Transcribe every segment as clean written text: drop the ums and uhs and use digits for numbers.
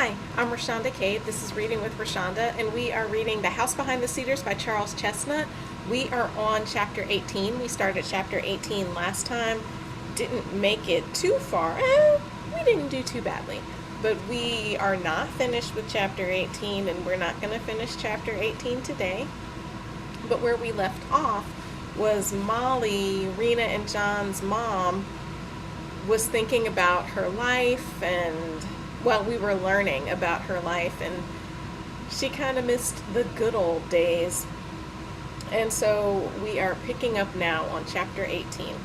Hi, I'm Rashonda Cade. This is Reading with Rashonda, and we are reading The House Behind the Cedars by Charles Chesnutt. We are on chapter 18. We started chapter 18 last time. Didn't make it too far. We didn't do too badly. But we are not finished with chapter 18, and we're not going to finish chapter 18 today. But where we left off was Molly, Rena and John's mom, was thinking about her life and we were learning about her life, and she kind of missed the good old days. And so we are picking up now on chapter 18.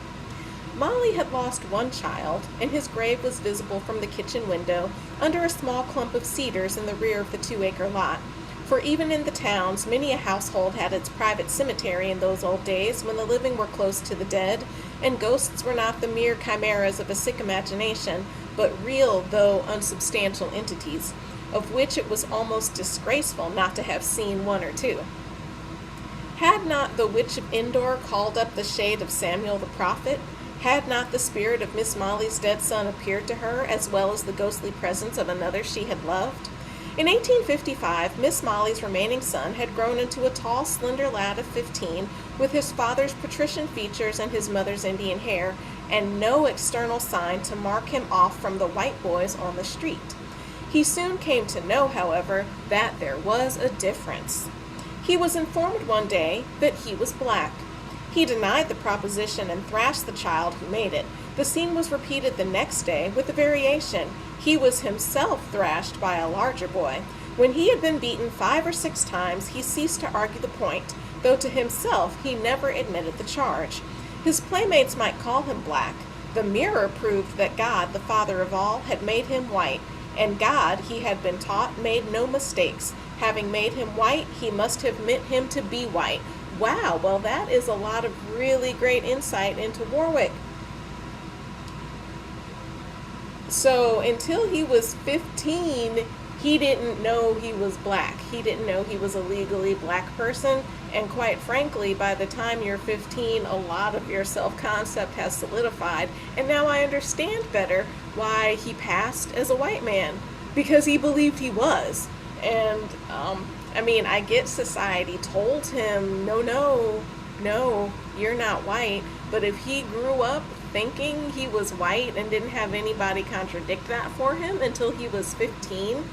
Molly had lost one child, and his grave was visible from the kitchen window under a small clump of cedars in the rear of the 2-acre lot. For even in the towns, many a household had its private cemetery in those old days when the living were close to the dead, and ghosts were not the mere chimeras of a sick imagination, but real, though unsubstantial entities, of which it was almost disgraceful not to have seen one or two. Had not the witch of Endor called up the shade of Samuel the prophet? Had not the spirit of Miss Molly's dead son appeared to her, as well as the ghostly presence of another she had loved? In 1855, Miss Molly's remaining son had grown into a tall, slender lad of 15, with his father's patrician features and his mother's Indian hair, and no external sign to mark him off from the white boys on the street. He soon came to know, however, that there was a difference. He was informed one day that he was black. He denied the proposition and thrashed the child who made it. The scene was repeated the next day with a variation. He was himself thrashed by a larger boy. When he had been beaten 5 or 6 times, he ceased to argue the point, though to himself he never admitted the charge. His playmates might call him black. The mirror proved that God, the Father of all, had made him white, and God, he had been taught, made no mistakes. Having made him white, he must have meant him to be white. Wow, well, that is a lot of really great insight into Warwick. So until he was 15, he didn't know he was black. He didn't know he was a legally black person. And quite frankly, by the time you're 15, a lot of your self-concept has solidified. And now I understand better why he passed as a white man, because he believed he was. And, I get society told him, no, you're not white. But if he grew up thinking he was white and didn't have anybody contradict that for him until he was 15,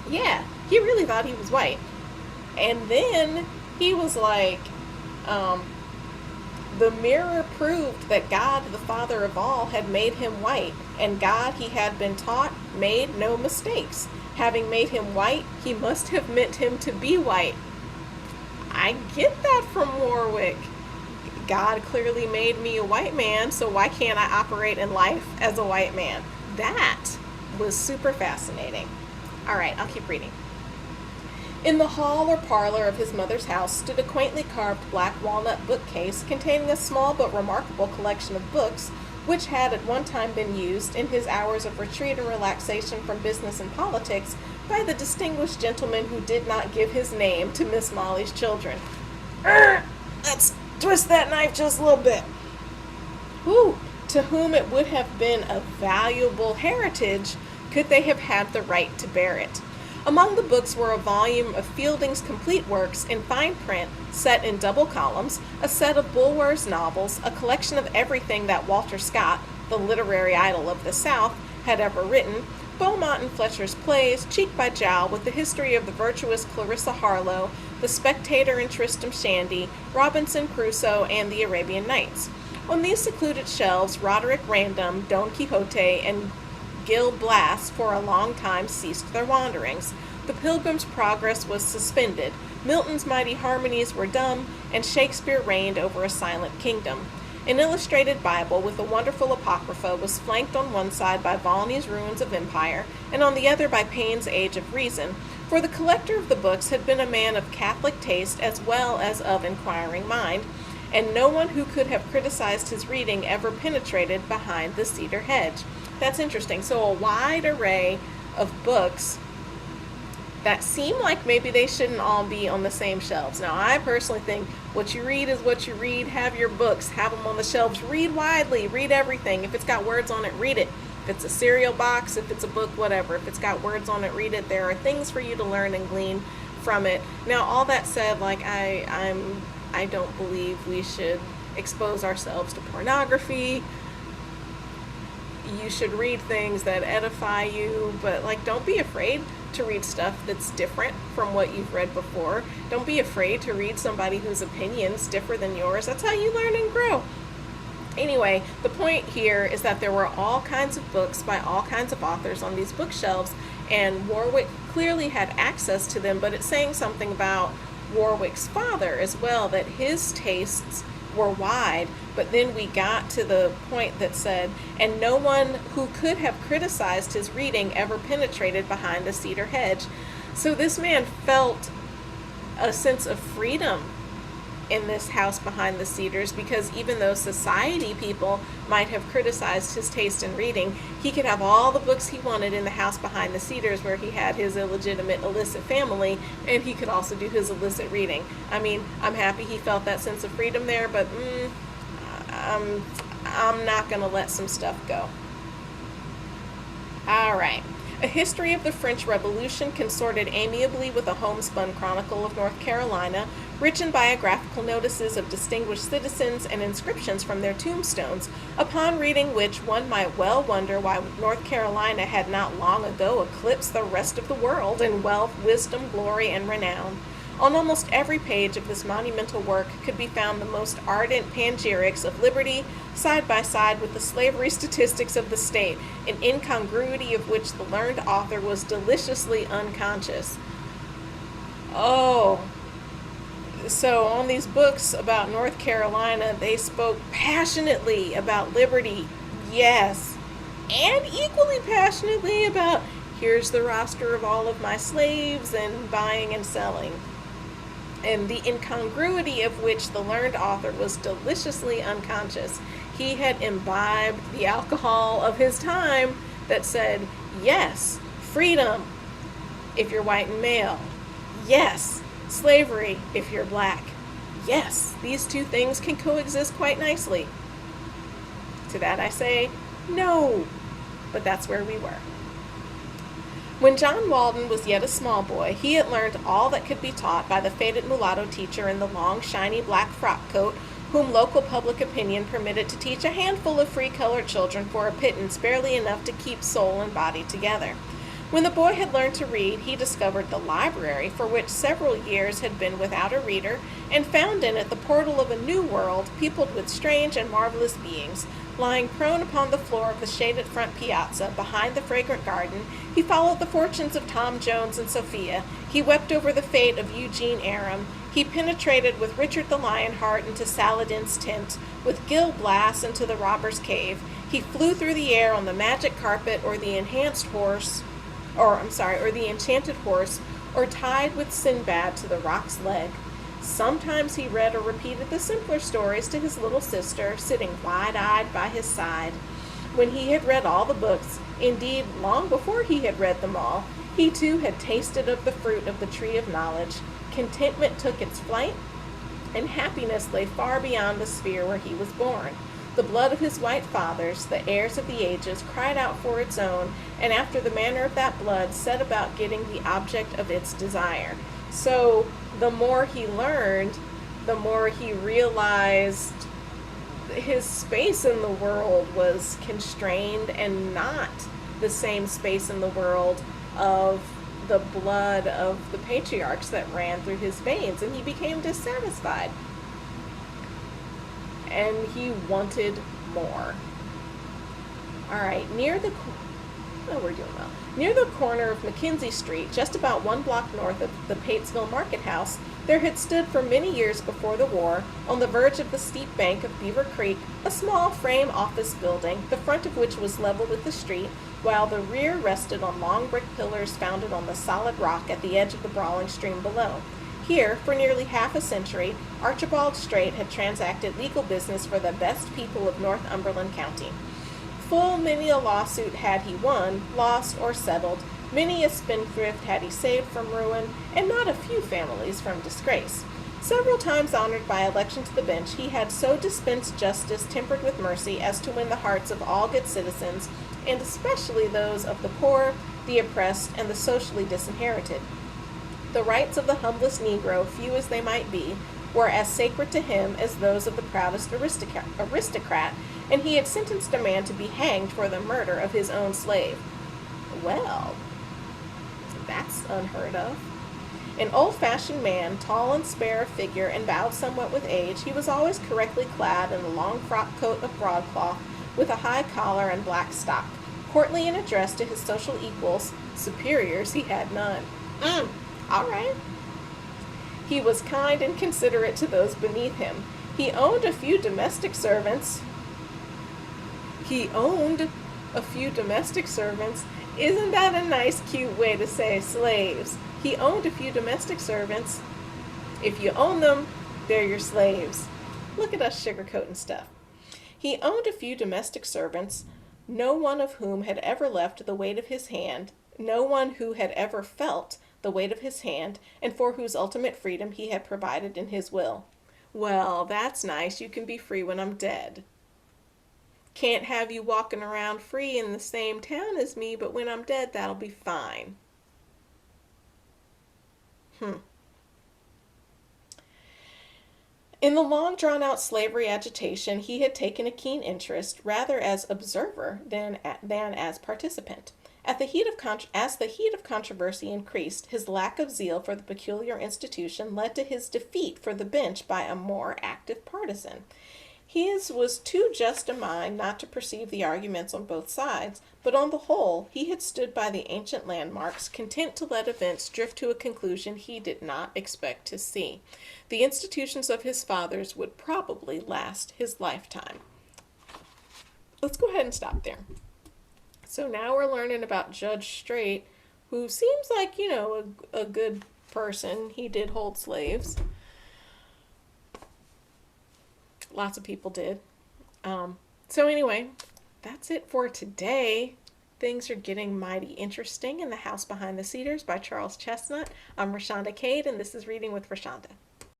yeah, he really thought he was white. And then he was like, the mirror proved that God, the Father of all, had made him white, and God, he had been taught, made no mistakes. Having made him white, he must have meant him to be white. I get that from Warwick. God clearly made me a white man, so why can't I operate in life as a white man? That was super fascinating. All right, I'll keep reading. In the hall or parlor of his mother's house stood a quaintly carved black walnut bookcase containing a small but remarkable collection of books which had at one time been used in his hours of retreat and relaxation from business and politics by the distinguished gentleman who did not give his name to Miss Molly's children. Let's twist that knife just a little bit. Who, to whom it would have been a valuable heritage, could they have had the right to bear it? Among the books were a volume of Fielding's complete works in fine print, set in double columns, a set of Bulwer's novels, a collection of everything that Walter Scott, the literary idol of the South, had ever written, Beaumont and Fletcher's plays, cheek by jowl with the history of the virtuous Clarissa Harlowe, The Spectator and Tristram Shandy, Robinson Crusoe, and the Arabian Nights. On these secluded shelves, Roderick Random, Don Quixote, and Gil Blas for a long time ceased their wanderings. The Pilgrim's Progress was suspended, Milton's mighty harmonies were dumb, and Shakespeare reigned over a silent kingdom. An illustrated Bible with a wonderful Apocrypha was flanked on one side by Volney's Ruins of Empire, and on the other by Paine's Age of Reason, for the collector of the books had been a man of Catholic taste as well as of inquiring mind, and no one who could have criticized his reading ever penetrated behind the cedar hedge. That's interesting. So a wide array of books that seem like maybe they shouldn't all be on the same shelves. Now, I personally think what you read is what you read. Have your books, have them on the shelves. Read widely, read everything. If it's got words on it, read it. If it's a cereal box, if it's a book, whatever. If it's got words on it, read it. There are things for you to learn and glean from it. Now, all that said, like I don't believe we should expose ourselves to pornography. You should read things that edify you, but like don't be afraid to read stuff that's different from what you've read before. Don't be afraid to read somebody whose opinions differ than yours. That's how you learn and grow. Anyway, the point here is that there were all kinds of books by all kinds of authors on these bookshelves, and Warwick clearly had access to them, but it's saying something about Warwick's father as well, that his tastes were wide. But then we got to the point that said, and no one who could have criticized his reading ever penetrated behind the cedar hedge. So this man felt a sense of freedom in this house behind the cedars, because even though society people might have criticized his taste in reading, he could have all the books he wanted in the house behind the cedars where he had his illegitimate illicit family, and he could also do his illicit reading. I mean, I'm happy he felt that sense of freedom there, but I'm not going to let some stuff go. All right. A history of the French Revolution consorted amiably with a homespun chronicle of North Carolina, rich in biographical notices of distinguished citizens and inscriptions from their tombstones, upon reading which one might well wonder why North Carolina had not long ago eclipsed the rest of the world in wealth, wisdom, glory, and renown. On almost every page of this monumental work could be found the most ardent panegyrics of liberty, side by side with the slavery statistics of the state, an incongruity of which the learned author was deliciously unconscious. Oh, so on these books about North Carolina, they spoke passionately about liberty, yes, and equally passionately about here's the roster of all of my slaves and buying and selling. And the incongruity of which the learned author was deliciously unconscious. He had imbibed the alcohol of his time that said, yes, freedom if you're white and male. Yes, slavery if you're black. Yes, these two things can coexist quite nicely. To that I say, no, but that's where we were. When John Walden was yet a small boy, he had learned all that could be taught by the faded mulatto teacher in the long, shiny black frock coat, whom local public opinion permitted to teach a handful of free-colored children for a pittance barely enough to keep soul and body together. When the boy had learned to read, he discovered the library, for which several years had been without a reader, and found in it the portal of a new world, peopled with strange and marvelous beings. Lying prone upon the floor of the shaded front piazza, behind the fragrant garden, he followed the fortunes of Tom Jones and Sophia. He wept over the fate of Eugene Aram. He penetrated with Richard the Lionheart into Saladin's tent, with Gil Blas into the robber's cave. He flew through the air on the magic carpet, or the enchanted horse, or tied with Sinbad to the roc's leg. Sometimes he read or repeated the simpler stories to his little sister, sitting wide-eyed by his side. When he had read all the books, indeed long before he had read them all, he too had tasted of the fruit of the tree of knowledge. Contentment took its flight, and happiness lay far beyond the sphere where he was born. The blood of his white fathers, the heirs of the ages, cried out for its own, and after the manner of that blood set about getting the object of its desire. So the more he learned, the more he realized his space in the world was constrained and not the same space in the world of the blood of the patriarchs that ran through his veins, and he became dissatisfied. And he wanted more. All right, near the corner of Mackenzie Street, just about 1 block north of the Patesville Market House, there had stood for many years before the war, on the verge of the steep bank of Beaver Creek, a small frame office building, the front of which was level with the street, while the rear rested on long brick pillars founded on the solid rock at the edge of the brawling stream below. Here, for nearly half a century, Archibald Strait had transacted legal business for the best people of Northumberland County. Full many a lawsuit had he won, lost, or settled, Many a spendthrift had he saved from ruin, and not a few families from disgrace. Several times honored by election to the bench, he had so dispensed justice tempered with mercy as to win the hearts of all good citizens, and especially those of the poor, the oppressed, and the socially disinherited. The rights of the humblest Negro, few as they might be, were as sacred to him as those of the proudest aristocrat, and he had sentenced a man to be hanged for the murder of his own slave. Well, that's unheard of. An old-fashioned man, tall and spare of figure and bowed somewhat with age, he was always correctly clad in a long frock coat of broadcloth with a high collar and black stock. Courtly in address to his social equals, superiors he had none. All right. He was kind and considerate to those beneath him. He owned a few domestic servants. Isn't that a nice, cute way to say slaves? He owned a few domestic servants. If you own them, they're your slaves. Look at us sugarcoating stuff. He owned a few domestic servants, no one of whom had ever left the weight of his hand, no one who had ever felt the weight of his hand, and for whose ultimate freedom he had provided in his will. Well, that's nice. You can be free when I'm dead. Can't have you walking around free in the same town as me, but when I'm dead, that'll be fine. In the long drawn-out slavery agitation, he had taken a keen interest, rather as observer than as participant. As the heat of controversy increased, his lack of zeal for the peculiar institution led to his defeat for the bench by a more active partisan. His was too just a mind not to perceive the arguments on both sides, but on the whole he had stood by the ancient landmarks, content to let events drift to a conclusion he did not expect to see. The institutions of his fathers would probably last his lifetime. Let's go ahead and stop there. So now we're learning about Judge Straight, who seems like, a good person. He did hold slaves. Lots of people did. So anyway, that's it for today. Things are getting mighty interesting in The House Behind the Cedars by Charles Chesnutt. I'm Rashonda Cade, and this is Reading with Rashonda.